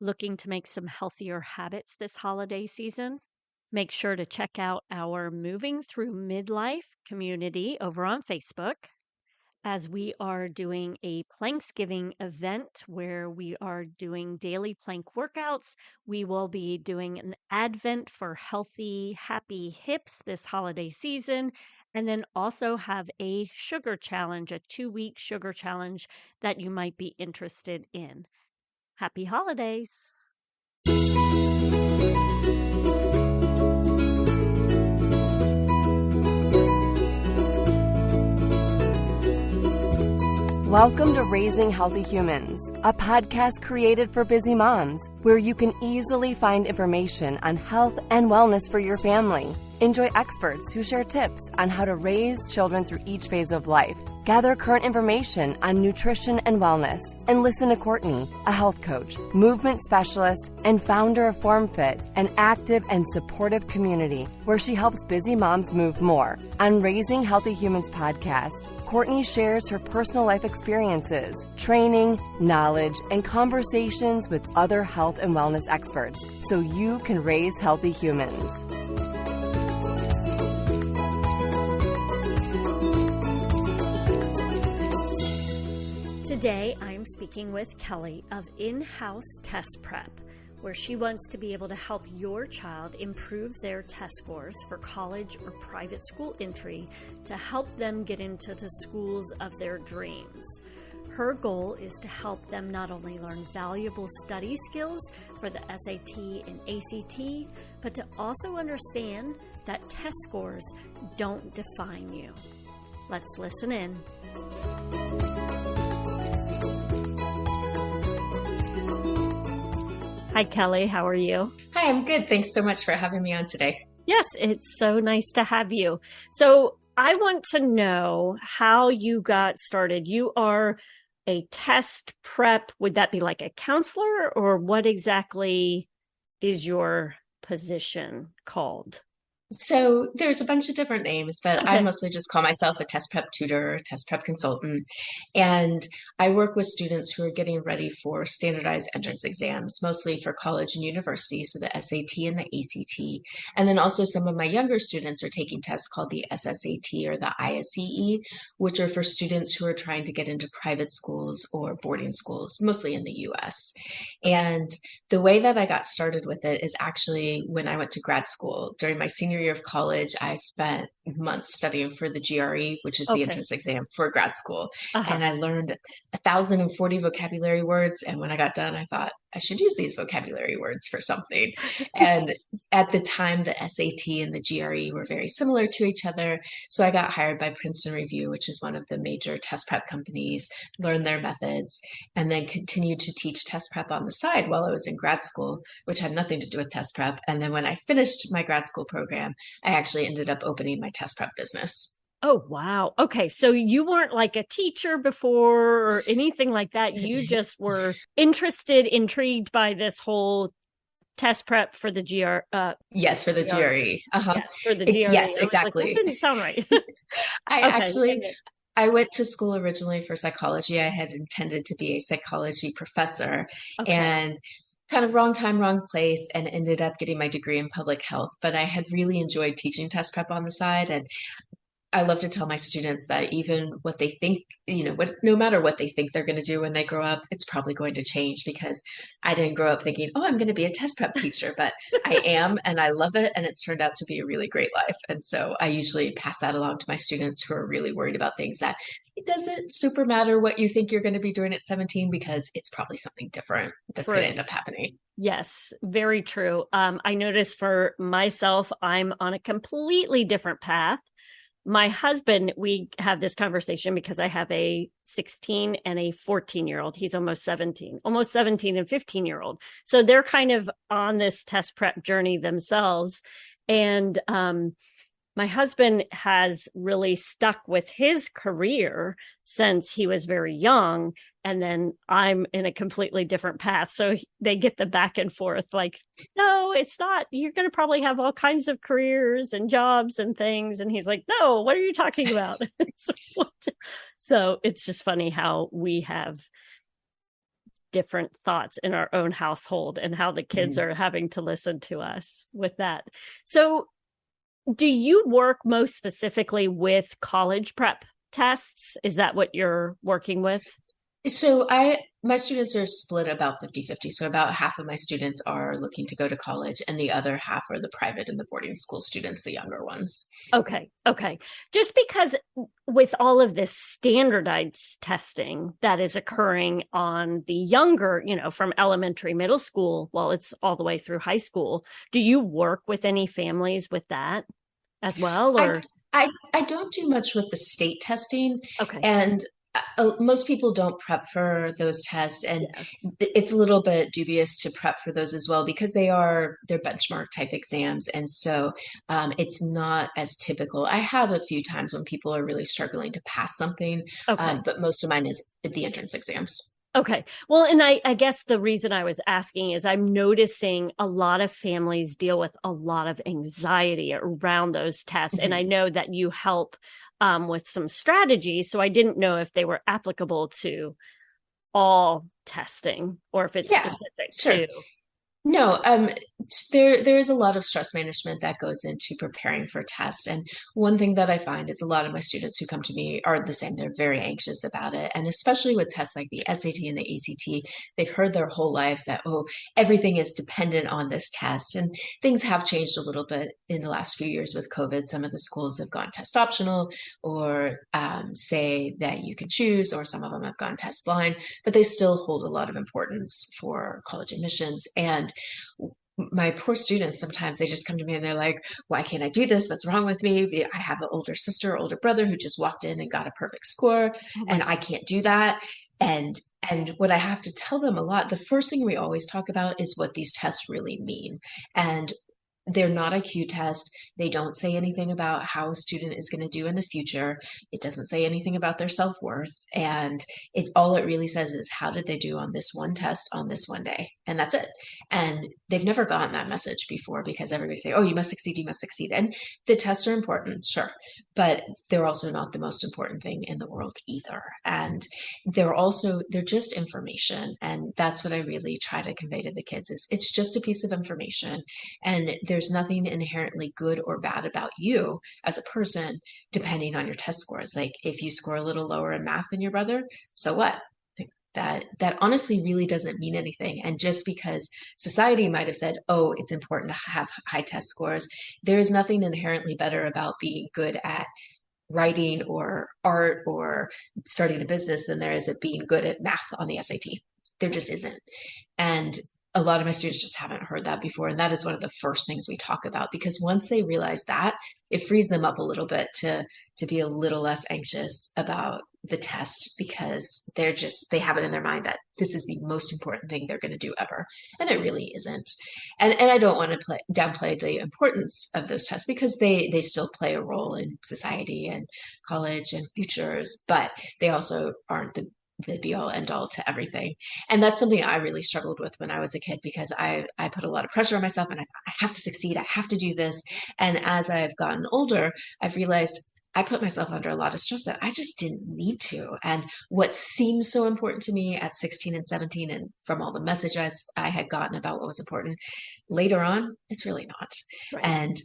Looking to make some healthier habits this holiday season? Make sure to check out our Moving Through Midlife community over on Facebook, as we are doing a Planksgiving event where we are doing daily plank workouts. We will be doing an Advent for healthy, happy hips this holiday season, and then also have a sugar challenge, a 2-week sugar challenge that you might be interested in. Happy holidays! Welcome to Raising Healthy Humans, a podcast created for busy moms, where you can easily find information on health and wellness for your family. Enjoy experts who share tips on how to raise children through each phase of life. Gather current information on nutrition and wellness, and listen to Courtney, a health coach, movement specialist, and founder of FormFit, an active and supportive community where she helps busy moms move more. On Raising Healthy Humans podcast, Courtney shares her personal life experiences, training, knowledge, and conversations with other health and wellness experts so you can raise healthy humans. Today, I'm speaking with Kelly of In-House Test Prep, where she wants to be able to help your child improve their test scores for college or private school entry to help them get into the schools of their dreams. Her goal is to help them not only learn valuable study skills for the SAT and ACT, but to also understand that test scores don't define you. Let's listen in. Hi, Kelly. How are you? Hi, I'm good. Thanks so much for having me on today. Yes, it's so nice to have you. So I want to know how you got started. You are a test prep. Would that be like a counselor, or what exactly is your position called? So there's a bunch of different names, but Okay. I mostly just call myself a test prep tutor, test prep consultant. And I work with students who are getting ready for standardized entrance exams, mostly for college and university, so the SAT and the ACT. And then also some of my younger students are taking tests called the SSAT or the ISEE, which are for students who are trying to get into private schools or boarding schools, mostly in the US. And the way that I got started with it is actually when I went to grad school. During my senior year of college, I spent months studying for the GRE, which is the Okay. entrance exam for grad school. Uh-huh. And I learned 1,040 vocabulary words. And when I got done, I thought I should use these vocabulary words for something. And at the time, the SAT and the GRE were very similar to each other. So I got hired by Princeton Review, which is one of the major test prep companies, learned their methods, and then continued to teach test prep on the side while I was in grad school, which had nothing to do with test prep. And then when I finished my grad school program, I actually ended up opening my test prep business. Oh, wow. Okay. So you weren't like a teacher before or anything like that. You just were intrigued by this whole test prep for the Yes, for the GRE. Yeah, for the GRE. Yes, I was like, that exactly. didn't sound right. I went to school originally for psychology. I had intended to be a psychology professor, Okay. and kind of wrong time, wrong place, and ended up getting my degree in public health. But I had really enjoyed teaching test prep on the side, and I love to tell my students that even what they think, no matter what they think they're going to do when they grow up, it's probably going to change, because I didn't grow up thinking, oh, I'm going to be a test prep teacher, but I am, and I love it. And it's turned out to be a really great life. And so I usually pass that along to my students who are really worried about things, that it doesn't super matter what you think you're going to be doing at 17, because it's probably something different that's going to end up happening. Yes, very true. I noticed for myself, I'm on a completely different path. My husband, we have this conversation because I have a 16 and a 14-year-old. He's almost 17 and 15-year-old. So they're kind of on this test prep journey themselves. And my husband has really stuck with his career since he was very young. And then I'm in a completely different path. So they get the back and forth like, no, it's not. You're going to probably have all kinds of careers and jobs and things. And he's like, no, what are you talking about? So it's just funny how we have different thoughts in our own household and how the kids are having to listen to us with that. So do you work most specifically with college prep tests? Is that what you're working with? So my students are split about 50-50. So about half of my students are looking to go to college and the other half are the private and the boarding school students, the younger ones. Okay. Okay. Just because with all of this standardized testing that is occurring on the younger, from elementary, middle school, well, it's all the way through high school. Do you work with any families with that as well, or? I don't do much with the state testing. Okay. And most people don't prep for those tests, and Yeah. it's a little bit dubious to prep for those as well because they're benchmark type exams, and so it's not as typical. I have a few times when people are really struggling to pass something, Okay. but most of mine is the entrance exams. Okay. Well, and I guess the reason I was asking is I'm noticing a lot of families deal with a lot of anxiety around those tests. And I know that you help with some strategies. So I didn't know if they were applicable to all testing or if it's Yeah, specific sure. to. No, there is a lot of stress management that goes into preparing for tests. And one thing that I find is a lot of my students who come to me are the same. They're very anxious about it. And especially with tests like the SAT and the ACT, they've heard their whole lives that, oh, everything is dependent on this test. And things have changed a little bit in the last few years with COVID. Some of the schools have gone test optional or say that you can choose, or some of them have gone test blind, but they still hold a lot of importance for college admissions. And my poor students, sometimes they just come to me and they're like, why can't I do this? What's wrong with me? I have an older sister, older brother who just walked in and got a perfect score, Oh and my, I can't do that. And what I have to tell them a lot, the first thing we always talk about is what these tests really mean. And they're not a Q test. They don't say anything about how a student is going to do in the future. It doesn't say anything about their self-worth. And all it really says is how did they do on this one test on this one day? And that's it. And they've never gotten that message before because everybody say, oh, you must succeed, you must succeed. And the tests are important, sure, but they're also not the most important thing in the world either. And they're just information. And that's what I really try to convey to the kids is it's just a piece of information. And there's nothing inherently good or bad about you as a person, depending on your test scores. Like if you score a little lower in math than your brother, so what? That honestly really doesn't mean anything. And just because society might have said, oh, it's important to have high test scores, there is nothing inherently better about being good at writing or art or starting a business than there is at being good at math on the SAT. There just isn't. And a lot of my students just haven't heard that before. And that is one of the first things we talk about, because once they realize that, it frees them up a little bit to be a little less anxious about the test, because they have it in their mind that this is the most important thing they're going to do ever. And it really isn't. And I don't want to downplay the importance of those tests, because they still play a role in society and college and futures, but they also aren't the be all end all to everything. And that's something I really struggled with when I was a kid, because I put a lot of pressure on myself and I have to succeed. I have to do this. And as I've gotten older, I've realized I put myself under a lot of stress that I just didn't need to. And what seemed so important to me at 16 and 17, and from all the messages I had gotten about what was important later on, it's really not. right. And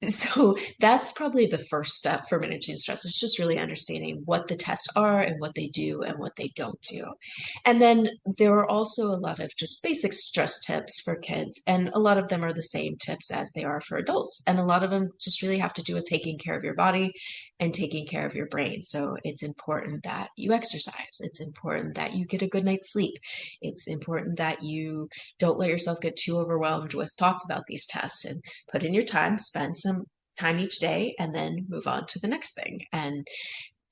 so that's probably the first step for managing stress, is just really understanding what the tests are and what they do and what they don't do. And then there are also a lot of just basic stress tips for kids. And a lot of them are the same tips as they are for adults. And a lot of them just really have to do with taking care of your body and taking care of your brain. So it's important that you exercise. It's important that you get a good night's sleep. It's important that you don't let yourself get too overwhelmed with thoughts about these tests, and put in your time, spend some time each day, and then move on to the next thing. And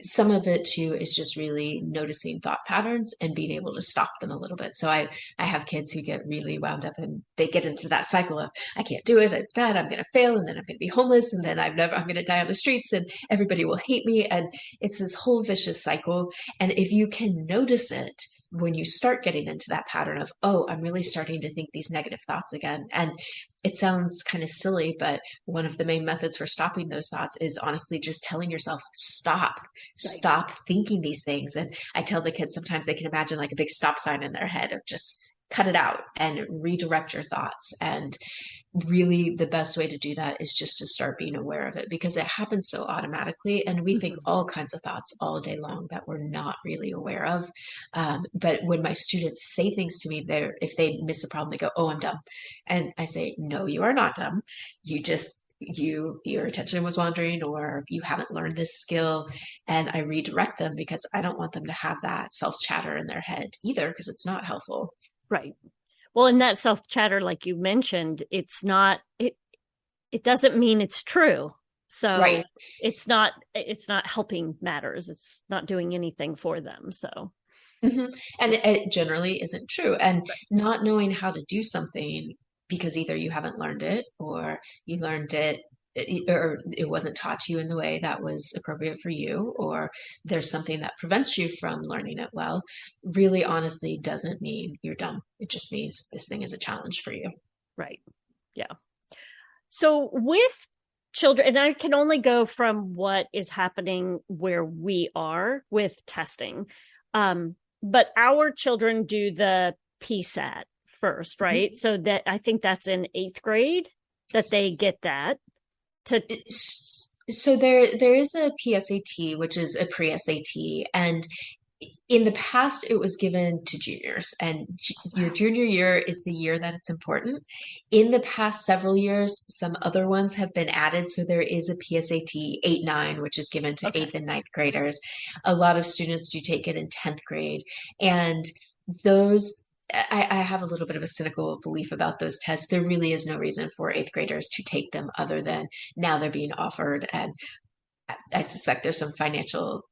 some of it too is just really noticing thought patterns and being able to stop them a little bit. So I have kids who get really wound up and they get into that cycle of, I can't do it, it's bad, I'm going to fail, and then I'm going to be homeless, and then I'm going to die on the streets, and everybody will hate me. And it's this whole vicious cycle. And if you can notice it, when you start getting into that pattern of, oh, I'm really starting to think these negative thoughts again. And it sounds kind of silly, but one of the main methods for stopping those thoughts is honestly just telling yourself, Right. stop thinking these things. And I tell the kids sometimes they can imagine like a big stop sign in their head of just cut it out and redirect your thoughts. And really the best way to do that is just to start being aware of it because it happens so automatically and we think Mhm. all kinds of thoughts all day long that we're not really aware of. But when my students say things to me, they're if they miss a problem, they go, oh, I'm dumb. And I say, no, you are not dumb. You just your attention was wandering or you haven't learned this skill, and I redirect them because I don't want them to have that self chatter in their head either because it's not helpful. Right. Well, in that self chatter, like you mentioned, it doesn't mean it's true. Right. So it's not helping matters. It's not doing anything for them. So hmm And it generally isn't true. And right. not knowing how to do something because either you haven't learned it or you learned it or it wasn't taught to you in the way that was appropriate for you, or there's something that prevents you from learning it well, really honestly doesn't mean you're dumb. It just means this thing is a challenge for you. Right. Yeah. So with children, and I can only go from what is happening where we are with testing. But our children do the PSAT first, Mhm. right? So that I think that's in eighth grade that they get that to So there is a PSAT, which is a pre-SAT, and in the past it was given to juniors, and your wow. junior year is the year that it's important. In the past several years, some other ones have been added, so there is a PSAT 8-9, which is given to Okay. eighth and ninth graders. A lot of students do take it in 10th grade, and those I have a little bit of a cynical belief about those tests. There really is no reason for eighth graders to take them other than now they're being offered, and I suspect there's some financial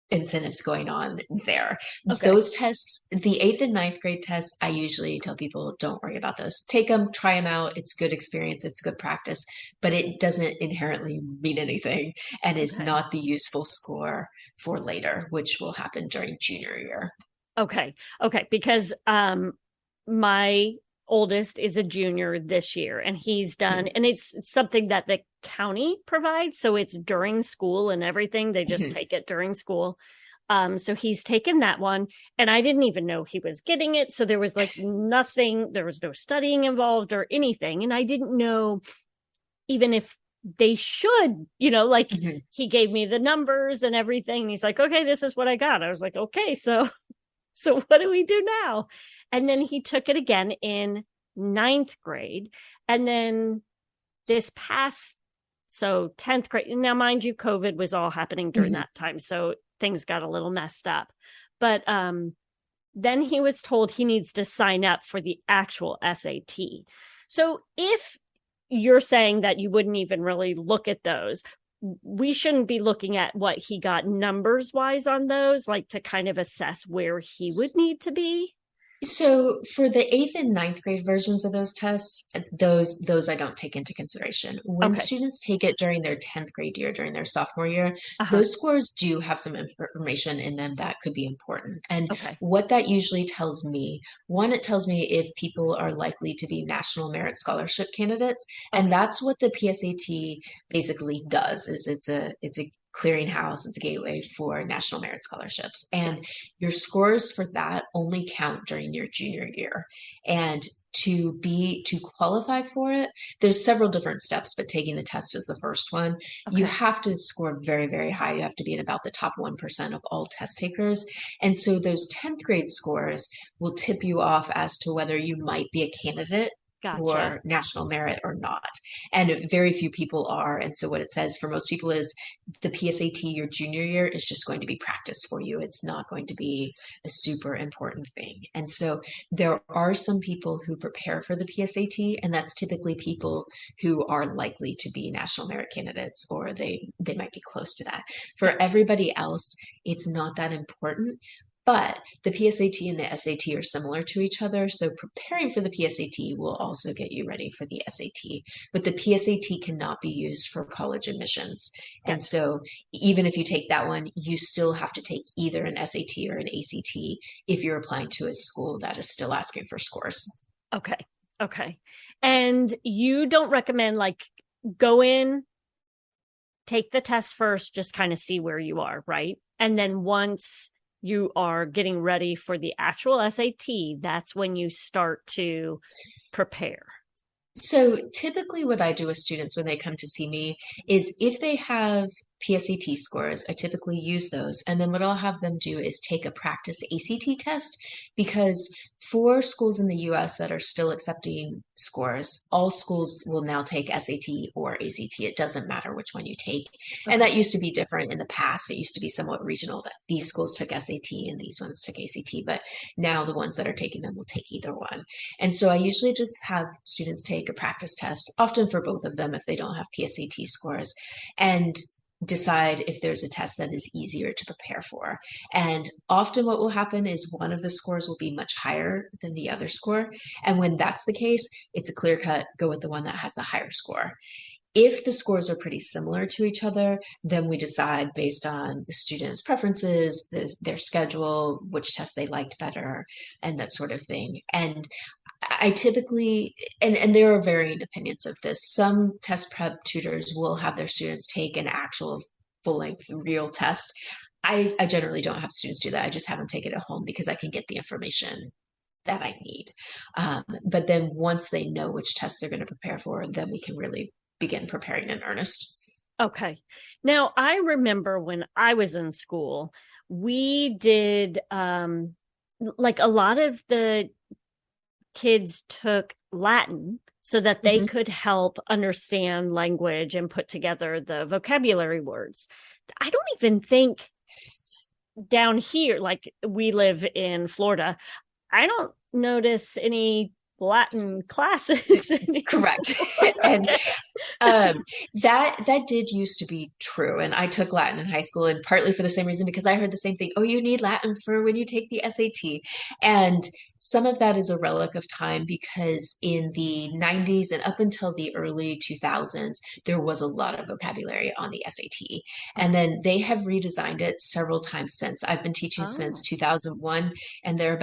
incentives going on there. Okay. Those tests, the eighth and ninth grade tests, I usually tell people don't worry about those. Take them, try them out. It's good experience, it's good practice, but it doesn't inherently mean anything and is Okay. not the useful score for later, which will happen during junior year. Okay. Okay. Because my oldest is a junior this year and he's done and it's something that the county provides. So it's during school and everything. They just take it during school. So he's taken that one and I didn't even know he was getting it. So there was like nothing, there was no studying involved or anything. And I didn't know even if they should, like he gave me the numbers and everything. And he's like, okay, this is what I got. I was like, okay, so what do we do now? And then he took it again in ninth grade. And then this past, so 10th grade, now mind you, COVID was all happening during that time. So things got a little messed up. But then he was told he needs to sign up for the actual SAT. So if you're saying that you wouldn't even really look at those, we shouldn't be looking at what he got numbers wise on those, like to kind of assess where he would need to be. So for the eighth and ninth grade versions of those tests, those I don't take into consideration. When Okay. students take it during their 10th grade year, during their sophomore year, Uh-huh. those scores do have some information in them that could be important. And Okay. what that usually tells me, one, it tells me if people are likely to be National Merit Scholarship candidates, and Okay. that's what the PSAT basically does, is it's a clearinghouse, it's a gateway for National Merit Scholarships. And your scores for that only count during your junior year. And to qualify for it, there's several different steps, but taking the test is the first one. You Okay. have to score very, very high. You have to be in about the top 1% of all test takers. And so those 10th grade scores will tip you off as to whether you might be a candidate Gotcha. for national merit or not. And very few people are. And so what it says for most people is the PSAT your junior year is just going to be practice for you. It's not going to be a super important thing. And so there are some people who prepare for the PSAT, and that's typically people who are likely to be national merit candidates or they might be close to that. For Gotcha. everybody else, it's not that important. But the PSAT and the SAT are similar to each other. So preparing for the PSAT will also get you ready for the SAT. But the PSAT cannot be used for college admissions. And Gotcha. so even if you take that one, you still have to take either an SAT or an ACT if you're applying to a school that is still asking for scores. Okay. Okay. And you don't recommend like go in, take the test first, just kind of see where you are, right? And then once you are getting ready for the actual SAT, that's when you start to prepare. So typically what I do with students when they come to see me is if they have PSAT scores, I typically use those. And then what I'll have them do is take a practice ACT test because for schools in the US that are still accepting scores, all schools will now take SAT or ACT. It doesn't matter which one you take. And Okay. that used to be different in the past. It used to be somewhat regional that these schools took SAT and these ones took ACT, but now the ones that are taking them will take either one. And so I usually just have students take a practice test, often for both of them if they don't have PSAT scores, and decide if there's a test that is easier to prepare for. And often what will happen is one of the scores will be much higher than the other score. And when that's the case, it's a clear cut, go with the one that has the higher score. If the scores are pretty similar to each other, then we decide based on the student's preferences, their schedule, which test they liked better, and that sort of thing. And I typically, and there are varying opinions of this. Some test prep tutors will have their students take an actual full length real test. I generally don't have students do that. I just have them take it at home because I can get the information that I need. But then once they know which test they're going to prepare for, then we can really begin preparing in earnest. Okay. Now, I remember when I was in school, we did like a lot of the kids took Latin so that they Mhm. could help understand language and put together the vocabulary words. I don't even think down here, like we live in Florida, I don't notice any Latin classes anymore. Correct. And that did used to be true. And I took Latin in high school, and partly for the same reason because I heard the same thing. Oh, you need Latin for when you take the SAT. And some of that is a relic of time because in the 90s and up until the early 2000s, there was a lot of vocabulary on the SAT. And Okay. then they have redesigned it several times since. I've been teaching since Oh. 2001, and they're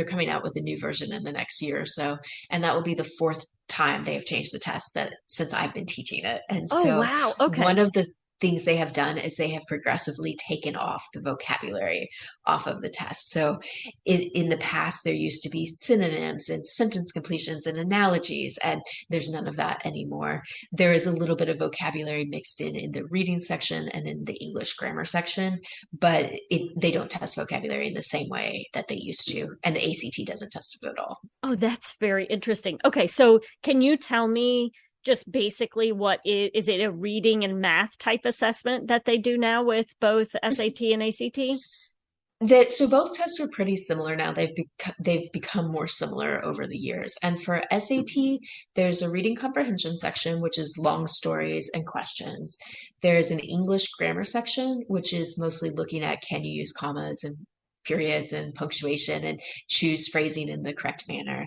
coming out with a new version in the next year or so. And that will be the fourth time they have changed the test that since I've been teaching it. And Oh, so wow. one Okay. of the things they have done is they have progressively taken off the vocabulary off of the test. So in the past, there used to be synonyms and sentence completions and analogies, and there's none of that anymore. There is a little bit of vocabulary mixed in the reading section and in the English grammar section, but they don't test vocabulary in the same way that they used to. And the ACT doesn't test it at all. Oh, that's very interesting. Okay, so can you tell me just basically what is it a reading and math type assessment that they do now with both SAT and ACT? That so both tests are pretty similar now. They've become more similar over the years. And for SAT, there's a reading comprehension section, which is long stories and questions. There's an English grammar section, which is mostly looking at can you use commas and periods and punctuation and choose phrasing in the correct manner.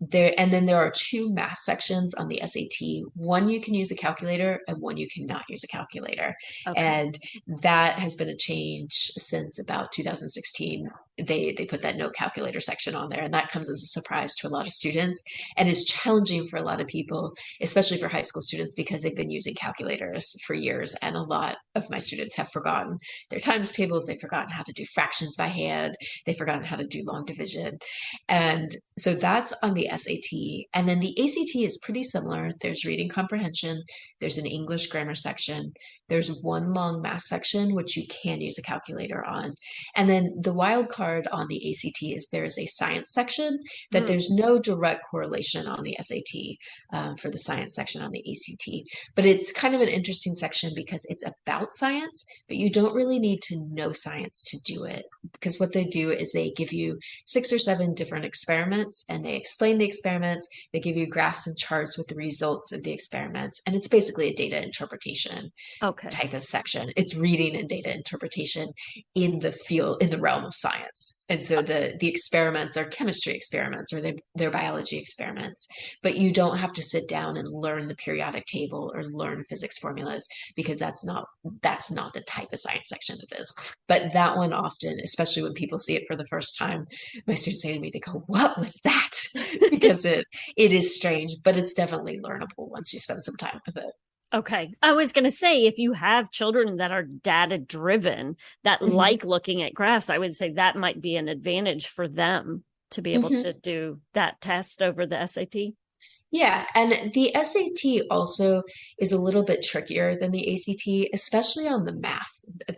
And then there are two math sections on the SAT. One you can use a calculator and one you cannot use a calculator. Okay. And that has been a change since about 2016. They put that no calculator section on there, and that comes as a surprise to a lot of students and is challenging for a lot of people, especially for high school students, because they've been using calculators for years. And a lot of my students have forgotten their times tables, they've forgotten how to do fractions by hand, they've forgotten how to do long division. And so that's on the SAT. And then the ACT is pretty similar. There's reading comprehension, there's an English grammar section, there's one long math section, which you can use a calculator on. And then the wild card on the ACT is there is a science section that Hmm. there's no direct correlation on the SAT for the science section on the ACT. But it's kind of an interesting section because it's about science, but you don't really need to know science to do it. Because what they do is they give you 6 or 7 different experiments and they explain the experiments. They give you graphs and charts with the results of the experiments. And it's basically a data interpretation Okay. type of section. It's reading and data interpretation in the field, in the realm of science. And so the experiments are chemistry experiments or they're biology experiments, but you don't have to sit down and learn the periodic table or learn physics formulas because that's not the type of science section it is. But that one often, especially when people see it for the first time, my students say to me, they go, "What was that?" Because it is strange, but it's definitely learnable once you spend some time with it. Okay. I was going to say, if you have children that are data driven, that Mhm. like looking at graphs, I would say that might be an advantage for them to be able Mhm. to do that test over the SAT. Yeah, and the SAT also is a little bit trickier than the ACT, especially on the math.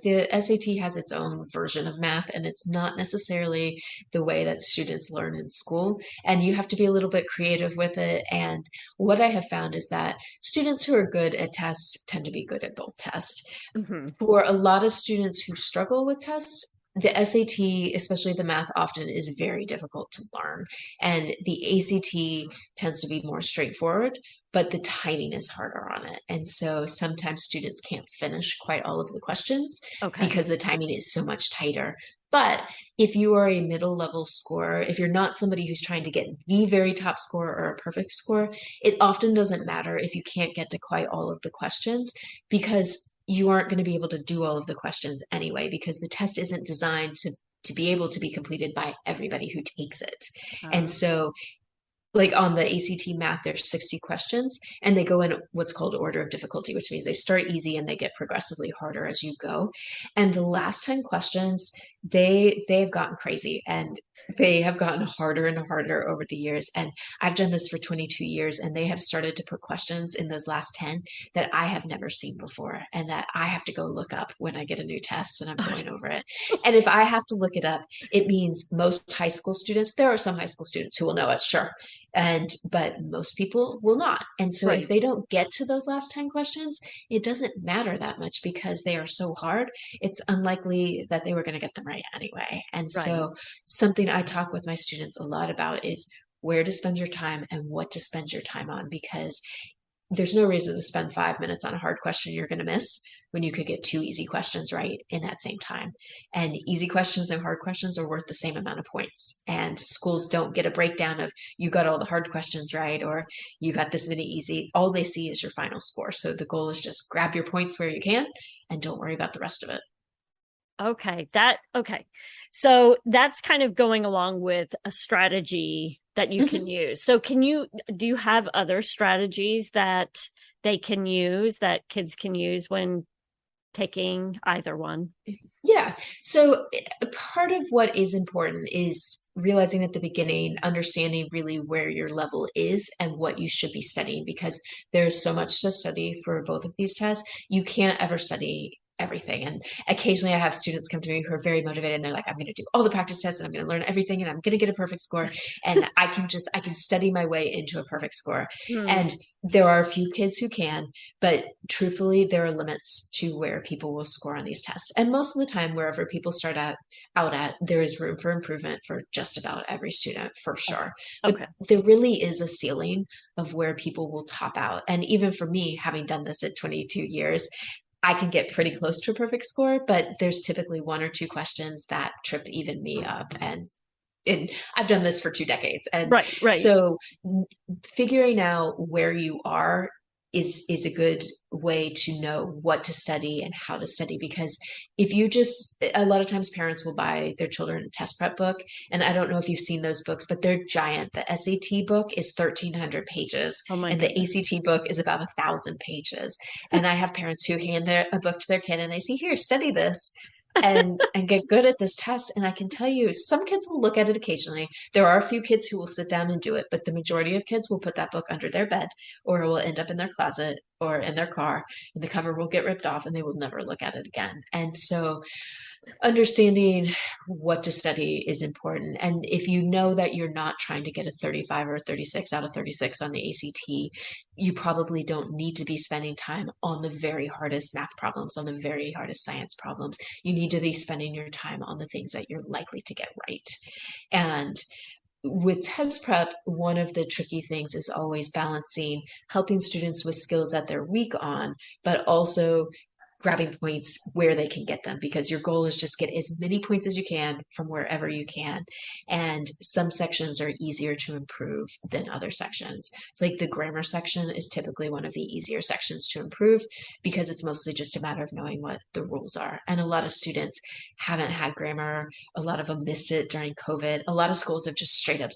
The SAT has its own version of math, and it's not necessarily the way that students learn in school. And you have to be a little bit creative with it. And what I have found is that students who are good at tests tend to be good at both tests. Hmm. For a lot of students who struggle with tests, the SAT, especially the math, often is very difficult to learn. And the ACT tends to be more straightforward, but the timing is harder on it. And so sometimes students can't finish quite all of the questions Okay. because the timing is so much tighter. But if you are a middle level scorer, if you're not somebody who's trying to get the very top score or a perfect score, it often doesn't matter if you can't get to quite all of the questions because you aren't going to be able to do all of the questions anyway, because the test isn't designed to be able to be completed by everybody who takes it. And Uh, so like on the ACT math, there's 60 questions and they go in what's called order of difficulty, which means they start easy and they get progressively harder as you go. And the last 10 questions, they have gotten crazy and they have gotten harder and harder over the years. And I've done this for 22 years and they have started to put questions in those last 10 that I have never seen before and that I have to go look up when I get a new test and I'm going over it. And if I have to look it up, it means most high school students, there are some high school students who will know it, sure, and but most people will not. And so if right. they don't get to those last 10 questions, it doesn't matter that much because they are so hard. It's unlikely that they were going to get them right anyway. And Right. so something I talk with my students a lot about is where to spend your time and what to spend your time on because there's no reason to spend 5 minutes on a hard question you're going to miss when you could get 2 easy questions right in that same time. And easy questions and hard questions are worth the same amount of points. And schools don't get a breakdown of you got all the hard questions right or you got this many easy. All they see is your final score. So the goal is just grab your points where you can and don't worry about the rest of it. Okay. So that's kind of going along with a strategy that you can Mhm. use. So do you have other strategies that they can use that kids can use when taking either one? Yeah. So part of what is important is realizing at the beginning, understanding really where your level is and what you should be studying because there's so much to study for both of these tests. You can't ever study everything. And occasionally I have students come to me who are very motivated and they're like, I'm going to do all the practice tests and I'm going to learn everything and I'm going to get a perfect score. And I can study my way into a perfect score. Hmm. And there are a few kids who can, but truthfully, there are limits to where people will score on these tests. And most of the time, wherever people out at, there is room for improvement for just about every student, for Okay. sure. But Okay. there really is a ceiling of where people will top out. And even for me, having done this at 22 years, I can get pretty close to a perfect score, but there's typically 1 or 2 questions that trip even me up. And I've done this for 2 decades. And Right, right. so figuring out where you are is a good way to know what to study and how to study because if you just a lot of times parents will buy their children a test prep book and I don't know if you've seen those books but they're giant. The SAT book is 1,300 pages Oh my and the goodness. ACT book is about 1,000 pages and I have parents who hand a book to their kid and they say here study this and get good at this test. And I can tell you, some kids will look at it occasionally. There are a few kids who will sit down and do it, but the majority of kids will put that book under their bed or it will end up in their closet or in their car. And the cover will get ripped off and they will never look at it again. And so Understanding what to study is important. And if you know that you're not trying to get a 35 or a 36 out of 36 on the ACT, you probably don't need to be spending time on the very hardest math problems, on the very hardest science problems. You need to be spending your time on the things that you're likely to get right. And with test prep, one of the tricky things is always balancing helping students with skills that they're weak on, but also grabbing points where they can get them, because your goal is just get as many points as you can from wherever you can. And some sections are easier to improve than other sections. So like the grammar section is typically one of the easier sections to improve because it's mostly just a matter of knowing what the rules are. And a lot of students haven't had grammar. A lot of them missed it during COVID. A lot of schools have just straight up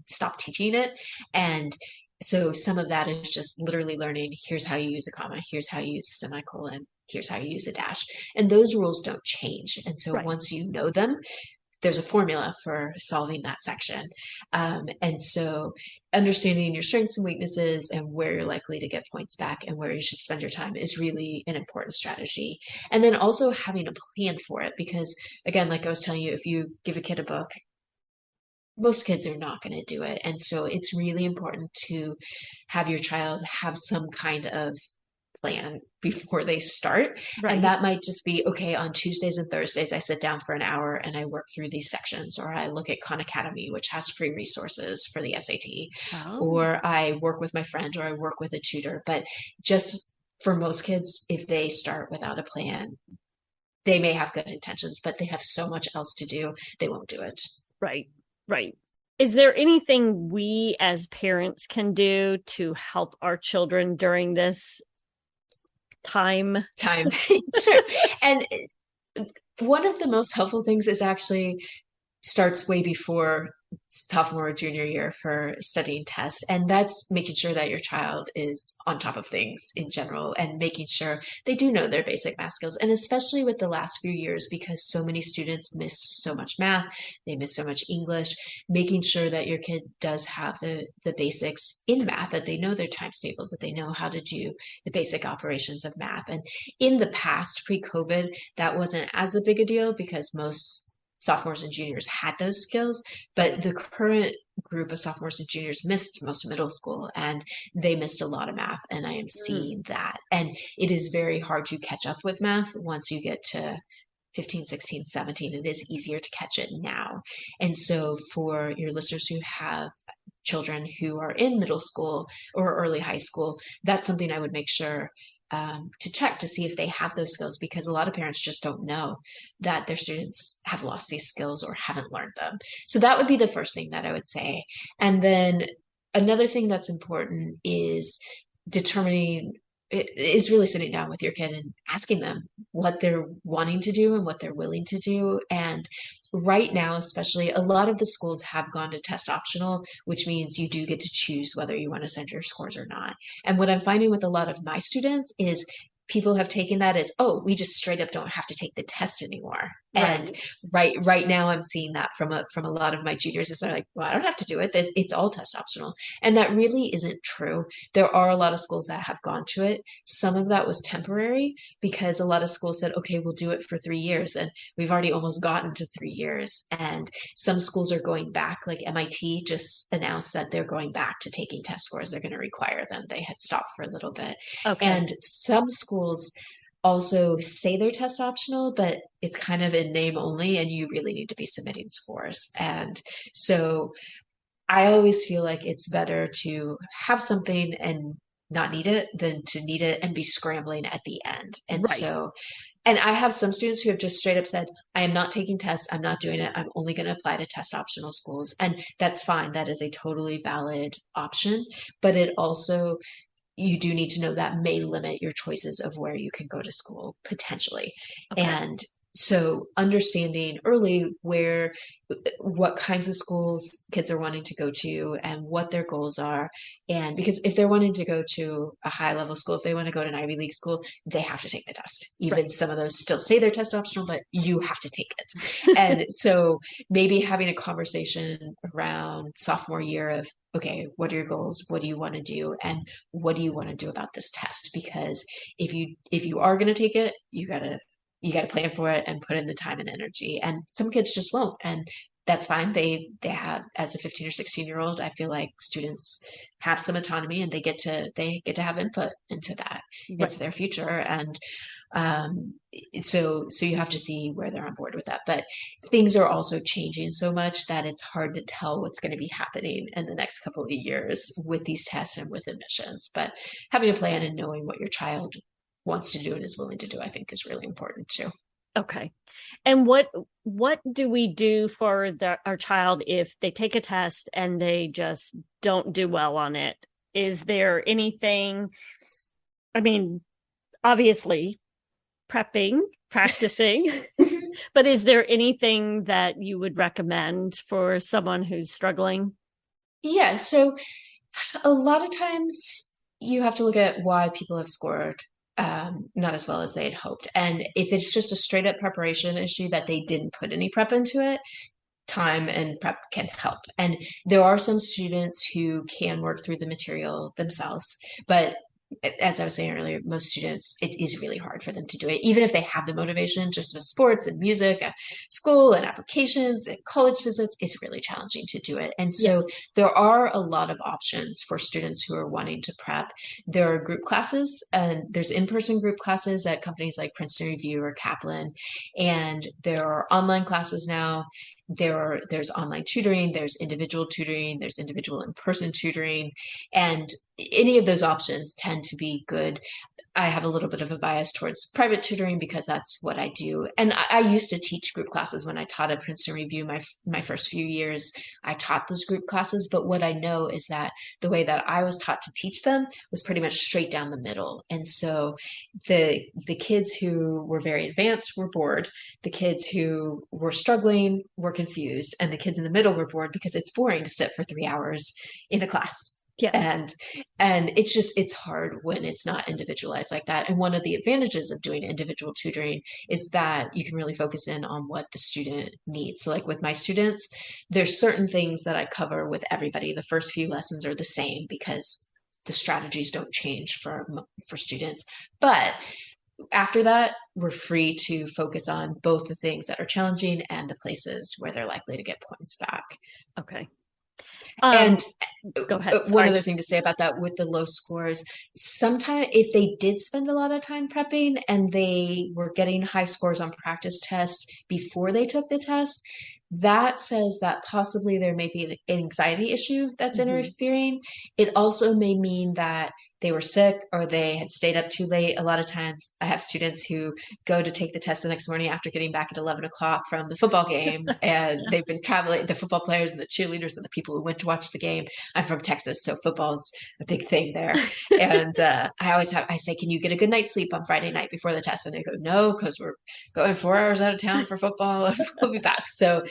stopped teaching it. And so some of that is just literally learning, here's how you use a comma, here's how you use a semicolon, here's how you use a dash. And those rules don't change. And so Right. once you know them, there's a formula for solving that section. And so understanding your strengths and weaknesses and where you're likely to get points back and where you should spend your time is really an important strategy. And then also having a plan for it, because again, like I was telling you, if you give a kid a book, most kids are not going to do it. And so it's really important to have your child have some kind of plan before they start. And Right. that might just be, okay, on Tuesdays and Thursdays, I sit down for an hour and I work through these sections, or I look at Khan Academy, which has free resources for the SAT, Oh, or I work with my friend, or I work with a tutor. But just for most kids, if they start without a plan, they may have good intentions, but they have so much else to do, they won't do it. right. Right. Is there anything we as parents can do to help our children during this time? Time. Sure. And one of the most helpful things is actually starts way before sophomore or junior year for studying tests. And that's making sure that your child is on top of things in general and making sure they do know their basic math skills. And especially with the last few years, because so many students miss so much math, they miss so much English, making sure that your kid does have the basics in math, that they know their times tables, that they know how to do the basic operations of math. And in the past, pre-COVID, that wasn't as a big a deal because most sophomores and juniors had those skills, but the current group of sophomores and juniors missed most of middle school and they missed a lot of math. And I am Mm. seeing that. And it is very hard to catch up with math once you get to 15, 16, 17. It is easier to catch it now. And so for your listeners who have children who are in middle school or early high school, that's something I would make sure to check to see if they have those skills, because a lot of parents just don't know that their students have lost these skills or haven't learned them. So that would be the first thing that I would say. And then another thing that's important is determining it is really sitting down with your kid and asking them what they're wanting to do and what they're willing to do. And right now, especially, a lot of the schools have gone to test optional, which means you do get to choose whether you want to send your scores or not. And what I'm finding with a lot of my students is people have taken that as, oh, we just straight up don't have to take the test anymore. And Right. right now I'm seeing that from a lot of my juniors is they're like, well, I don't have to do it. It's all test optional. And that really isn't true. There are a lot of schools that have gone to it. Some of that was temporary because a lot of schools said, okay, we'll do it for 3 years. And we've already almost gotten to 3 years. And some schools are going back, like MIT just announced that they're going back to taking test scores. They're going to require them. They had stopped for a little bit. Okay. And some schools also say they're test optional, but it's kind of in name only, and you really need to be submitting scores. And so I always feel like it's better to have something and not need it than to need it and be scrambling at the end. And Right. so, and I have some students who have just straight up said, I am not taking tests. I'm not doing it. I'm only going to apply to test optional schools. And that's fine. That is a totally valid option. But it also you do need to know that may limit your choices of where you can go to school potentially. Okay. And so understanding early what kinds of schools kids are wanting to go to and what their goals are. And because if they're wanting to go to a high level school, if they want to go to an Ivy League school, they have to take the test. Even Right. some of those still say they're test optional, but you have to take it. And so maybe having a conversation around sophomore year of, okay, what are your goals? What do you want to do? And what do you want to do about this test? Because if you are going to take it, you got to plan for it and put in the time and energy. And some kids just won't. And that's fine. They have, as a 15 or 16-year-old, I feel like students have some autonomy and they get to have input into that. It's their Right. future. And so you have to see where they're on board with that. But things are also changing so much that it's hard to tell what's going to be happening in the next couple of years with these tests and with admissions. But having a plan and knowing what your child wants to do and is willing to do, I think is really important too. Okay. And what do we do for our child if they take a test and they just don't do well on it? Is there anything, I mean, obviously prepping, practicing, but is there anything that you would recommend for someone who's struggling? Yeah, so a lot of times you have to look at why people have scored not as well as they had hoped. And if it's just a straight up preparation issue that they didn't put any prep into it, time and prep can help. And there are some students who can work through the material themselves, but as I was saying earlier, most students, it is really hard for them to do it, even if they have the motivation, just with sports and music and school and applications and college visits, it's really challenging to do it. And Yeah. so there are a lot of options for students who are wanting to prep. There are group classes and there's in-person group classes at companies like Princeton Review or Kaplan. And there are online classes now. There's online tutoring, there's individual tutoring, there's individual in-person tutoring, and any of those options tend to be good. I have a little bit of a bias towards private tutoring because that's what I do. And I used to teach group classes when I taught at Princeton Review my first few years. I taught those group classes, but what I know is that the way that I was taught to teach them was pretty much straight down the middle. And so the kids who were very advanced were bored, the kids who were struggling were confused, and the kids in the middle were bored because it's boring to sit for 3 hours in a class. Yeah. And it's hard when it's not individualized like that. And one of the advantages of doing individual tutoring is that you can really focus in on what the student needs. So like with my students, there's certain things that I cover with everybody. The first few lessons are the same because the strategies don't change for students. But after that, we're free to focus on both the things that are challenging and the places where they're likely to get points back. Okay. And Go ahead. one Sorry. other thing to say about that with the low scores, sometimes if they did spend a lot of time prepping and they were getting high scores on practice tests before they took the test, that says that possibly there may be an anxiety issue that's interfering. It also may mean that they were sick or they had stayed up too late. A lot of times I have students who go to take the test the next morning after getting back at 11 o'clock from the football game, and they've been traveling, the football players and the cheerleaders and the people who went to watch the game. I'm from Texas, so football's a big thing there. And I say, can you get a good night's sleep on Friday night before the test? And they go, no, because we're going 4 hours out of town for football and we'll be back. So,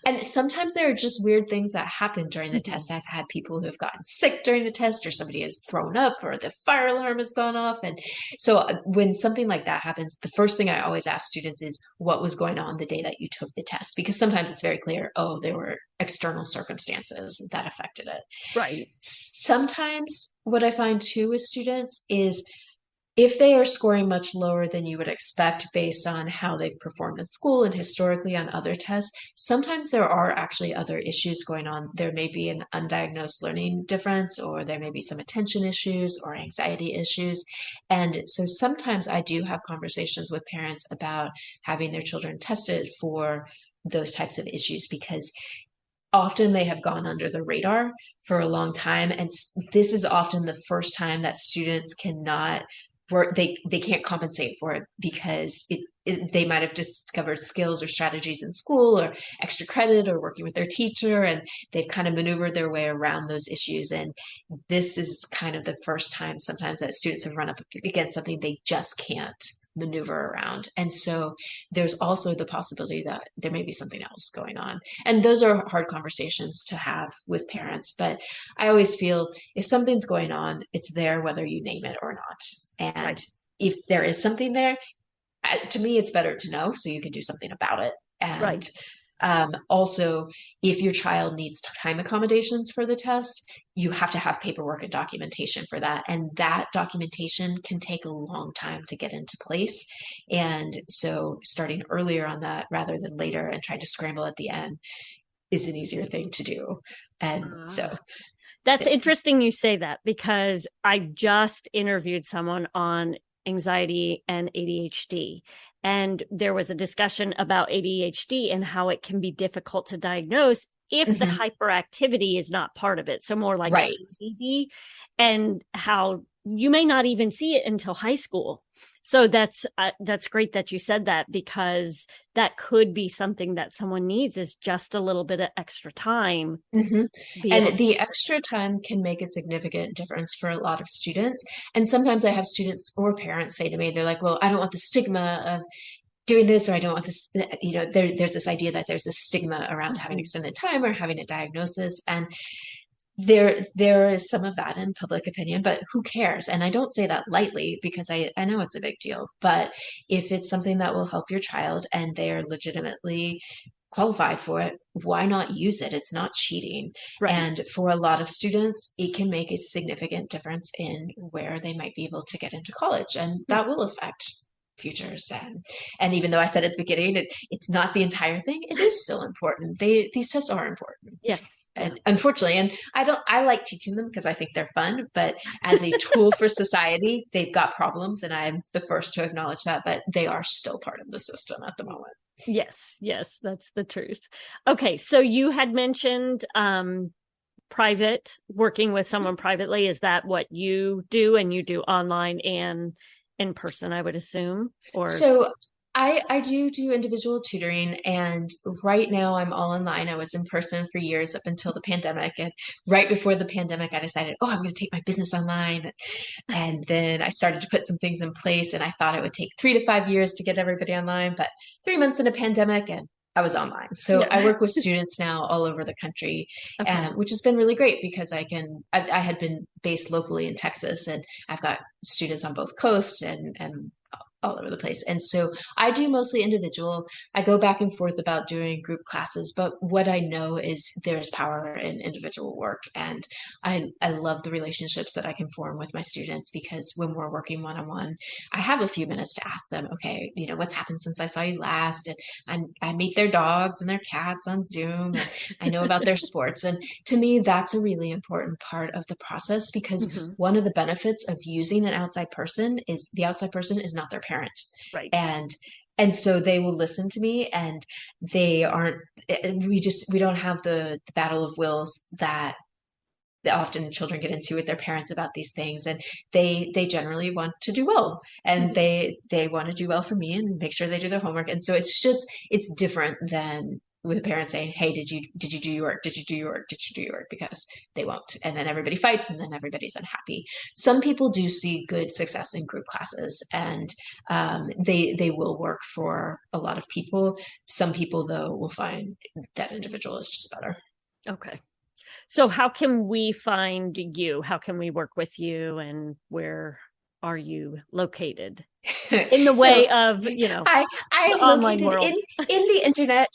and sometimes there are just weird things that happen during the test. I've had people who have gotten sick during the test, or somebody has thrown up, or the fire alarm has gone off. And so when something like that happens, the first thing I always ask students is what was going on the day that you took the test? Because sometimes it's very clear, oh, there were external circumstances that affected it. Right. Sometimes what I find too with students is if they are scoring much lower than you would expect based on how they've performed in school and historically on other tests, sometimes there are actually other issues going on. There may be an undiagnosed learning difference, or there may be some attention issues or anxiety issues. And so sometimes I do have conversations with parents about having their children tested for those types of issues, because often they have gone under the radar for a long time. And this is often the first time that students cannot work, they can't compensate for it because they might have discovered skills or strategies in school or extra credit or working with their teacher, and they've kind of maneuvered their way around those issues. And this is kind of the first time sometimes that students have run up against something they just can't maneuver around. And so there's also the possibility that there may be something else going on. And those are hard conversations to have with parents. But I always feel if something's going on, it's there whether you name it or not. And Right. if there is something there, to me, it's better to know so you can do something about it. And Right. Also, if your child needs time accommodations for the test, you have to have paperwork and documentation for that. And that documentation can take a long time to get into place. And so starting earlier on that rather than later and trying to scramble at the end is an easier thing to do. And so That's interesting you say that, because I just interviewed someone on anxiety and ADHD. And there was a discussion about ADHD and how it can be difficult to diagnose if the hyperactivity is not part of it. So more like ADD, and how you may not even see it until high school. So that's great that you said that, because that could be something that someone needs, is just a little bit of extra time. And the extra time can make a significant difference for a lot of students. And sometimes I have students or parents say to me, they're like, well, I don't want the stigma of doing this, or I don't want this, there's this idea that there's this stigma around having extended time or having a diagnosis. And there is some of that in public opinion, but who cares? And I don't say that lightly, because I know it's a big deal. But if it's something that will help your child and they are legitimately qualified for it, why not use it? It's not cheating. Right. And for a lot of students, it can make a significant difference in where they might be able to get into college. And that will affect futures. And even though I said at the beginning, it's not the entire thing, it is still important. These tests are important. Yeah. And unfortunately, and I like teaching them because I think they're fun, but as a tool for society, they've got problems, and I'm the first to acknowledge that, but they are still part of the system at the moment. Yes, that's the truth. Okay, so you had mentioned private, working with someone privately. Is that what you do? And you do online and in person, I would assume? Or so I do individual tutoring, and right now I'm all online. I was in person for years up until the pandemic. And right before the pandemic, I decided, oh, I'm going to take my business online. And then I started to put some things in place, and I thought it would take 3 to 5 years to get everybody online, but 3 months in a pandemic and I was online. So I work with students now all over the country, which has been really great, because I had been based locally in Texas, and I've got students on both coasts and all over the place. And so I do mostly individual. I go back and forth about doing group classes, but what I know is there's power in individual work. And I love the relationships that I can form with my students, because when we're working one-on-one, I have a few minutes to ask them, okay, what's happened since I saw you last? And I meet their dogs and their cats on Zoom, and I know about their sports. And to me, that's a really important part of the process, because one of the benefits of using an outside person is the outside person is not their parent. Right. And so they will listen to me, and we don't have the battle of wills that often children get into with their parents about these things. And they generally want to do well, and they want to do well for me and make sure they do their homework. And so it's different than with a parent saying, hey, did you do your work? Did you do your work? Did you do your work? Because they won't. And then everybody fights, and then everybody's unhappy. Some people do see good success in group classes, and they will work for a lot of people. Some people, though, will find that individual is just better. Okay. So how can we find you? How can we work with you? And where are you located? In the way of, I am located in the internet.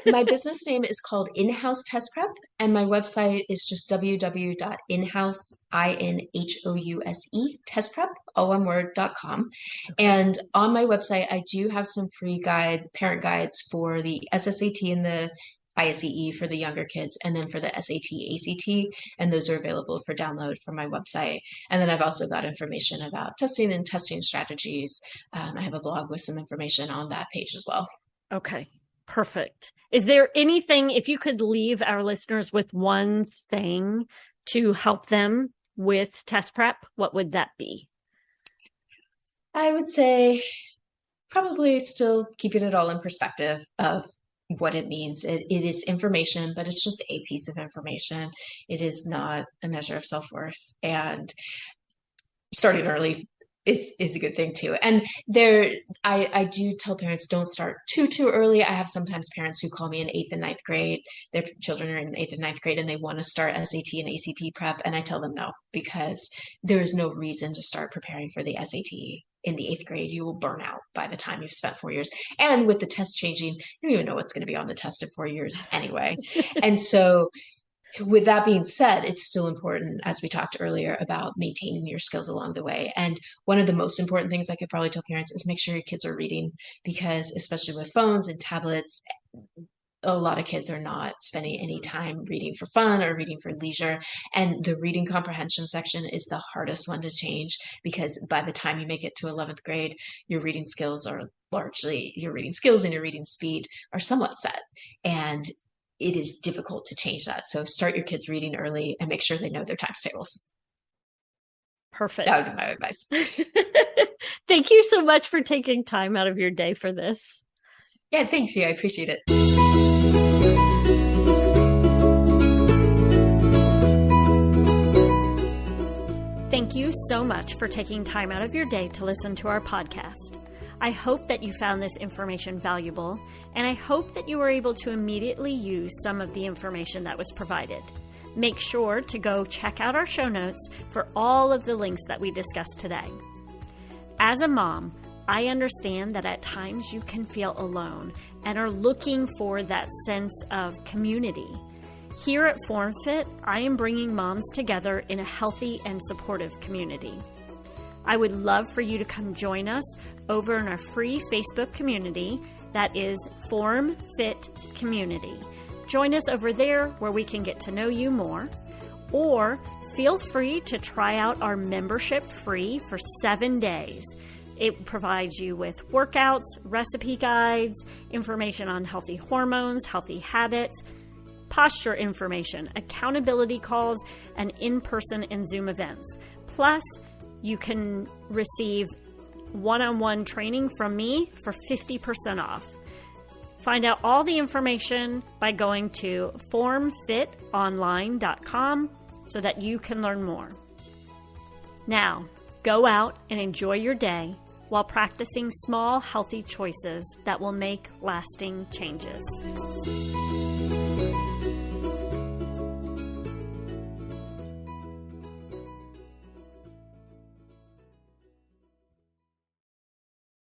My business name is called In-House Test Prep, and my website is just www.inhouse, INHOUSE, testprep, all one word.com. And on my website, I do have some free parent guides for the SSAT and the ISEE for the younger kids, and then for the SAT, ACT, and those are available for download from my website. And then I've also got information about testing and testing strategies. I have a blog with some information on that page as well. Okay, perfect. Is there anything, if you could leave our listeners with one thing to help them with test prep, what would that be? I would say probably still keeping it all in perspective of what it means. It is information, but it's just a piece of information. It is not a measure of self-worth. And starting early is a good thing too. And I do tell parents, don't start too early. I have sometimes parents who call me in 8th and 9th grade. Their children are in 8th and 9th grade, and they want to start SAT and ACT prep. And I tell them no, because there is no reason to start preparing for the SAT in the 8th grade, you will burn out by the time you've spent 4 years. And with the test changing, you don't even know what's going to be on the test in 4 years anyway. And so with that being said, it's still important, as we talked earlier, about maintaining your skills along the way. And one of the most important things I could probably tell parents is make sure your kids are reading, because especially with phones and tablets, a lot of kids are not spending any time reading for fun or reading for leisure. And the reading comprehension section is the hardest one to change, because by the time you make it to 11th grade, your reading skills and your reading speed are somewhat set. And it is difficult to change that. So start your kids reading early and make sure they know their times tables. Perfect. That would be my advice. Thank you so much for taking time out of your day for this. Yeah, thanks you. I appreciate it. Thank you so much for taking time out of your day to listen to our podcast. I hope that you found this information valuable, and I hope that you were able to immediately use some of the information that was provided. Make sure to go check out our show notes for all of the links that we discussed today. As a mom, I understand that at times you can feel alone and are looking for that sense of community. Here at FormFit, I am bringing moms together in a healthy and supportive community. I would love for you to come join us over in our free Facebook community that is FormFit Community. Join us over there where we can get to know you more, or feel free to try out our membership free for 7 days. It provides you with workouts, recipe guides, information on healthy hormones, healthy habits, posture information, accountability calls, and in-person and Zoom events. Plus, you can receive one-on-one training from me for 50% off. Find out all the information by going to formfitonline.com so that you can learn more. Now, go out and enjoy your day while practicing small, healthy choices that will make lasting changes.